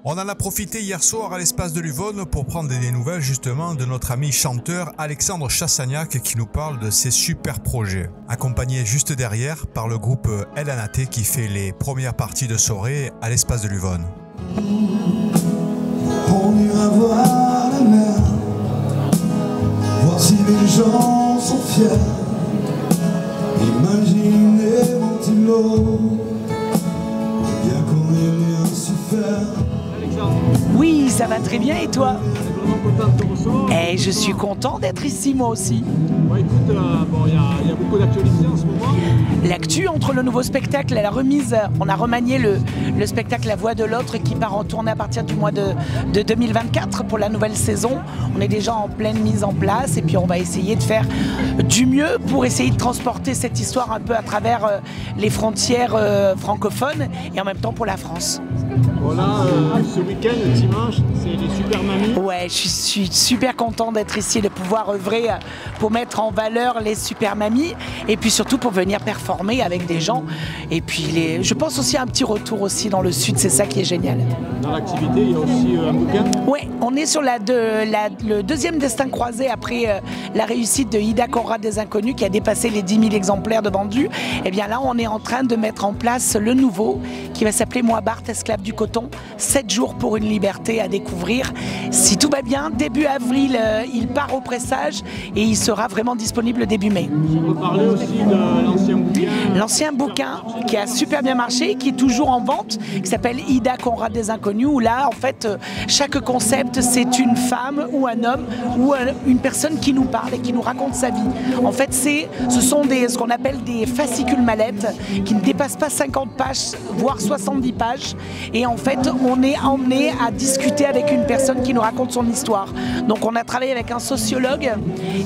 On en a profité hier soir à l'espace de l'Yvonne pour prendre des nouvelles justement de notre ami chanteur Alexandre Chassagnac qui nous parle de ses super projets. Accompagné juste derrière par le groupe El Anaté qui fait les premières parties de soirée à l'espace de l'Yvonne. On ira voir la mer, voir si les gens sont fiers. Imaginez mon petit lot, bien qu'on ait rien su faire. Oui, ça va très bien et toi? Et je suis content d'être ici moi aussi. Ouais, écoute, il y a beaucoup d'actualités en ce moment. L'actu entre le nouveau spectacle et la remise, on a remanié le spectacle La Voix de l'Autre qui part en tournée à partir du mois de 2024 pour la nouvelle saison. On est déjà en pleine mise en place et puis on va essayer de faire du mieux pour essayer de transporter cette histoire un peu à travers les frontières francophones et en même temps pour la France. Voilà, ce week-end, dimanche, c'est les Super Mamies. Ouais, je suis super content d'être ici, de pouvoir œuvrer pour mettre en valeur les Super Mamies et puis surtout pour venir performer avec des gens. Et puis je pense aussi à un petit retour aussi dans le sud, c'est ça qui est génial. Dans l'activité, il y a aussi un bouquin. Ouais, on est sur le deuxième destin croisé après la réussite de Ida Conrad des Inconnus qui a dépassé les 10 000 exemplaires de vendus. Et bien là, on est en train de mettre en place le nouveau qui va s'appeler Moi Barthes, esclave du coton, 7 jours pour une liberté à découvrir. Si tout va bien, début avril, il part au pressage et il sera vraiment disponible début mai. On peut parler aussi de l'ancien bouquin. L'ancien bouquin qui a super bien marché, qui est toujours en vente, qui s'appelle Ida Conrad des Inconnus, où là, en fait, chaque concept, c'est une femme ou un homme ou une personne qui nous parle et qui nous raconte sa vie. En fait, ce sont ce qu'on appelle des fascicules mallettes qui ne dépassent pas 50 pages, voire 70 pages. Et en fait, on est emmené à discuter avec une personne qui nous raconte son histoire. Donc on a travaillé avec un sociologue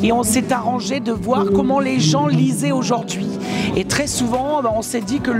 et on s'est arrangé de voir comment les gens lisaient aujourd'hui. Et très souvent, on s'est dit que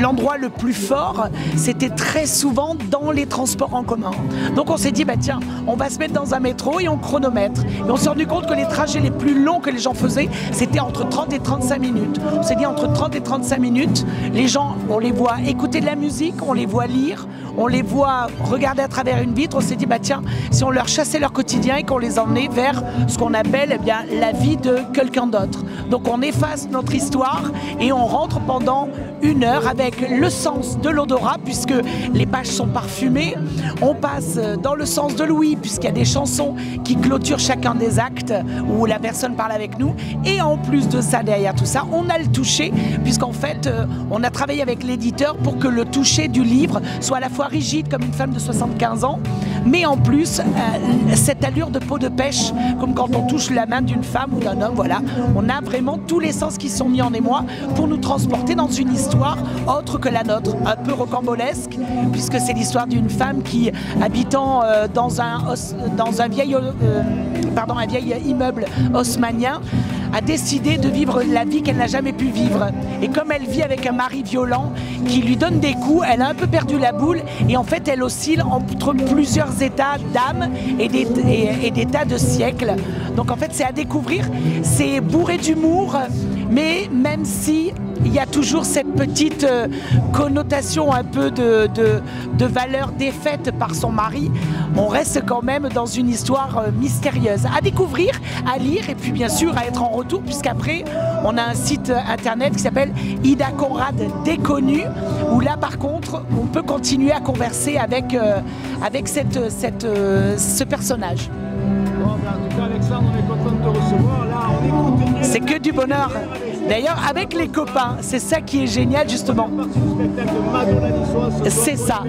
l'endroit le plus fort, c'était très souvent dans les transports en commun. Donc on s'est dit, bah tiens, on va se mettre dans un métro et on chronomètre. Et on s'est rendu compte que les trajets les plus longs que les gens faisaient, c'était entre 30 et 35 minutes. On s'est dit, entre 30 et 35 minutes, les gens, on les voit écouter de la musique, on les voit lire, on les voit regarder à travers une vitre. On s'est dit, bah tiens, si on leur chassait leur quotidien et qu'on les emmenait vers ce qu'on appelle eh bien, la vie de quelqu'un d'autre. Donc on efface notre histoire et on rentre pendant 1 heure avec le sens de l'odorat puisque les pages sont parfumées. On passe dans le sens de l'ouïe puisqu'il y a des chansons qui clôturent chacun des actes où la personne parle avec nous. Et en plus de ça, derrière tout ça, on a le toucher puisqu'en fait, on a travaillé avec l'éditeur pour que le toucher du livre soit à la fois rigide comme une femme de 75 ans, mais en plus, cette allure de peau de pêche, comme quand on touche la main d'une femme ou d'un homme, voilà. On a vraiment tous les sens qui sont mis en émoi pour nous transporter dans une histoire autre que la nôtre, un peu rocambolesque, puisque c'est l'histoire d'une femme qui, habitant dans un vieil immeuble haussmannien, a décidé de vivre la vie qu'elle n'a jamais pu vivre. Et comme elle vit avec un mari violent qui lui donne des coups, elle a un peu perdu la boule et en fait elle oscille entre plusieurs états d'âme et d'états de siècle. Donc en fait c'est à découvrir, c'est bourré d'humour, mais même si il y a toujours cette petite connotation un peu de valeur défaite par son mari, on reste quand même dans une histoire mystérieuse. À découvrir, à lire et puis bien sûr à être en retour puisqu'après on a un site internet qui s'appelle Ida Conrad Déconnue où là par contre on peut continuer à converser avec ce personnage. Bon, ben, en tout cas, Alexandre, on est content de te recevoir. Là, on écoute. C'est que du bonheur. D'ailleurs, avec les copains, c'est ça qui est génial justement. C'est ça.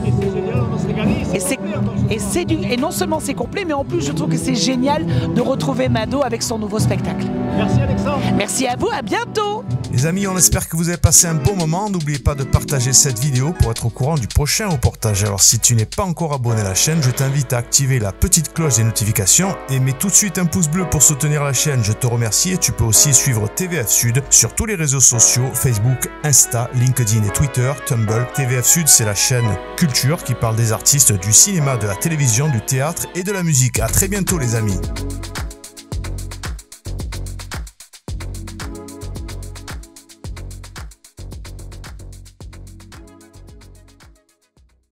Et c'est génial, on va se régaler. Et non seulement c'est complet, mais en plus je trouve que c'est génial de retrouver Mado avec son nouveau spectacle. Merci Alexandre. Merci à vous, à bientôt. Les amis, on espère que vous avez passé un bon moment. N'oubliez pas de partager cette vidéo pour être au courant du prochain reportage. Alors si tu n'es pas encore abonné à la chaîne, je t'invite à activer la petite cloche des notifications et mets tout de suite un pouce bleu pour soutenir la chaîne. Je te remercie et tu peux aussi suivre TVF Sud sur tous les réseaux sociaux, Facebook, Insta, LinkedIn et Twitter, Tumblr. TVF Sud, c'est la chaîne culture qui parle des artistes du cinéma, de la télévision, du théâtre et de la musique. À très bientôt les amis.